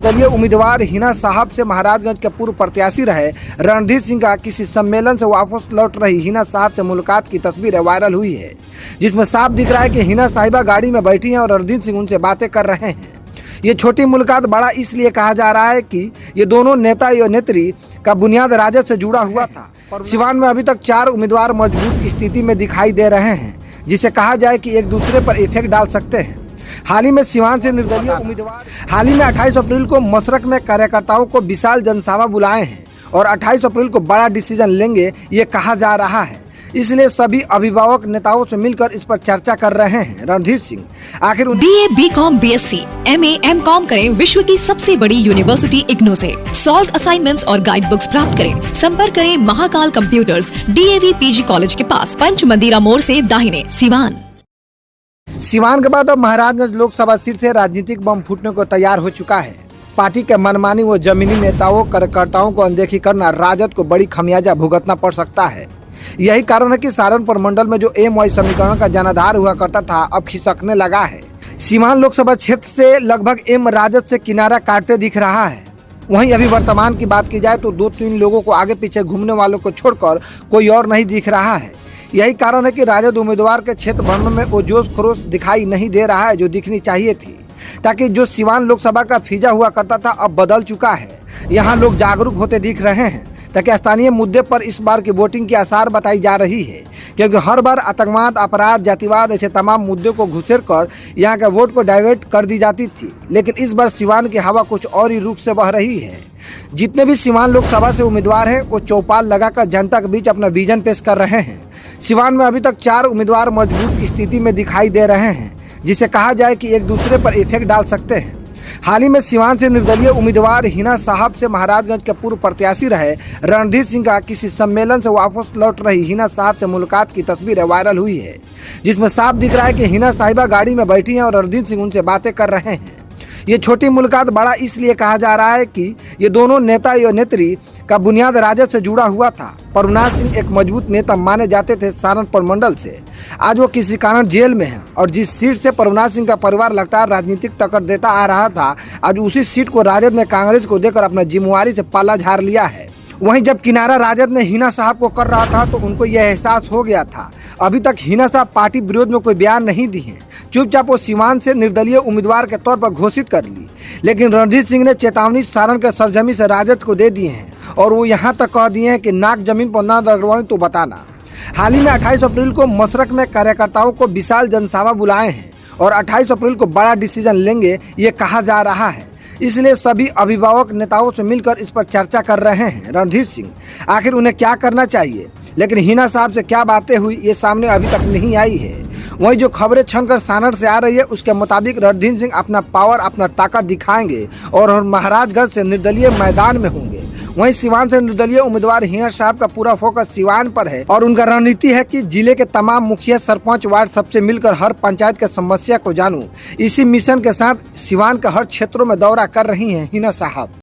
दलीय उम्मीदवार हिना साहब से महाराजगंज के पूर्व प्रत्याशी रहे रणधीर सिंह का किसी सम्मेलन से वापस लौट रही हिना साहब से मुलाकात की तस्वीरें वायरल हुई है, जिसमें साफ दिख रहा है कि हिना साहिबा गाड़ी में बैठी हैं और रणधीर सिंह उनसे बातें कर रहे हैं। ये छोटी मुलाकात बड़ा इसलिए कहा जा रहा है कि ये दोनों नेता या नेत्री का बुनियाद राजद से जुड़ा हुआ था। सिवान में अभी तक 4 उम्मीदवार मजबूत स्थिति में दिखाई दे रहे हैं, जिसे कहा जाए कि एक दूसरे पर इफेक्ट डाल सकते हैं। हाल ही में सिवान से निर्दलीय उम्मीदवार 28 अप्रैल को मशरक में कार्यकर्ताओं को विशाल जनसभा बुलाए हैं और 28 अप्रैल को बड़ा डिसीजन लेंगे, ये कहा जा रहा है। इसलिए सभी अभिभावक नेताओं से मिलकर इस पर चर्चा कर रहे हैं। रणधीर सिंह आखिर BA, BCom, BSc, MA, MCom करें विश्व की सबसे बड़ी यूनिवर्सिटी इग्नू से। सॉल्व असाइनमेंट्स और गाइड बुक्स प्राप्त करें। संपर्क करें Mahakal computers, DAV PG college के पास, पंच मंदिरा मोड़ से दाहिने, सिवान। सिवान के बाद अब महाराजगंज लोकसभा सीट से राजनीतिक बम फूटने को तैयार हो चुका है। पार्टी के मनमानी व जमीनी नेताओं कार्यकर्ताओं को अनदेखी करना राजद को बड़ी खमियाजा भुगतना पड़ सकता है। यही कारण है कि सारण प्रमंडल में जो MY समीकरण का जनाधार हुआ करता था, अब खिसकने लगा है। सिवान लोकसभा क्षेत्र से लगभग M राजद से किनारा काटते दिख रहा है। वहीं अभी वर्तमान की बात की जाए तो 2-3 लोगों को आगे पीछे घूमने वालों को छोड़कर कोई और नहीं दिख रहा है। यही कारण है कि राजद उम्मीदवार के क्षेत्र भर में वो जोश खरोश दिखाई नहीं दे रहा है जो दिखनी चाहिए थी, ताकि जो सिवान लोकसभा का फीजा हुआ करता था अब बदल चुका है। यहाँ लोग जागरूक होते दिख रहे हैं, ताकि स्थानीय मुद्दे पर इस बार की वोटिंग की आसार बताई जा रही है, क्योंकि हर बार आतंकवाद, अपराध, जातिवाद ऐसे तमाम मुद्दों को घुसेर कर यहाँ के वोट को डाइवर्ट कर दी जाती थी। लेकिन इस बार सिवान की हवा कुछ और ही रुख से बह रही है। जितने भी सिवान लोकसभा से उम्मीदवार हैं वो चौपाल लगाकर जनता के बीच अपना विजन पेश कर रहे हैं। सिवान में अभी तक 4 उम्मीदवार मजबूत स्थिति में दिखाई दे रहे हैं, जिसे कहा जाए कि एक दूसरे पर इफेक्ट डाल सकते हैं। हाल ही में सिवान से निर्दलीय उम्मीदवार हिना साहब से महाराजगंज के पूर्व प्रत्याशी रहे रणधीर सिंह का किसी सम्मेलन से वापस लौट रही हिना साहब से मुलाकात की तस्वीरें वायरल हुई है, जिसमें साफ दिख रहा है कि हिना साहिबा गाड़ी में बैठी हैं और रणधीर सिंह उनसे बातें कर रहे हैं। ये छोटी मुलाकात बड़ा इसलिए कहा जा रहा है कि ये दोनों नेता या नेत्री का बुनियाद राजद से जुड़ा हुआ था। परनाथ सिंह एक मजबूत नेता माने जाते थे सारण प्रमंडल से। आज वो किसी कारण जेल में है और जिस सीट से परनाथ सिंह का परिवार लगातार राजनीतिक टक्कर देता आ रहा था, आज उसी सीट को राजद ने कांग्रेस को देकर अपना जिम्मेवारी से पाला झाड़ लिया है। वहीं जब किनारा राजद ने हिना साहब को कर रहा था तो उनको यह एहसास हो गया था। अभी तक हिना साहब पार्टी विरोध में कोई बयान नहीं दी है। चुपचाप वो सिवान से निर्दलीय उम्मीदवार के तौर पर घोषित कर ली। लेकिन रणधीर सिंह ने चेतावनी सारण के सरजमी से राजद को दे दिए हैं और वो यहाँ तक कह दिए हैं कि नाक जमीन पर ना रगड़वाऊं तो बताना। हाल ही में 28 अप्रैल को मशरक में कार्यकर्ताओं को विशाल जनसभा बुलाए हैं और 28 अप्रैल को बड़ा डिसीजन लेंगे, ये कहा जा रहा है। इसलिए सभी अभिभावक नेताओं से मिलकर इस पर चर्चा कर रहे हैं। रणधीर सिंह आखिर उन्हें क्या करना चाहिए, लेकिन हिना साहब से क्या बातें हुई ये सामने अभी तक नहीं आई है। वहीं जो खबरें छनकर सारण से आ रही है उसके मुताबिक रणधीर सिंह अपना पावर, अपना ताकत दिखाएंगे और महाराजगंज से निर्दलीय मैदान में होंगे। वहीं सिवान से निर्दलीय उम्मीदवार हिना साहब का पूरा फोकस सिवान पर है और उनका रणनीति है कि जिले के तमाम मुखिया, सरपंच, वार्ड सबसे मिलकर हर पंचायत के समस्या को जानूं। इसी मिशन के साथ सिवान के हर क्षेत्रों में दौरा कर रही हैं हिना साहब।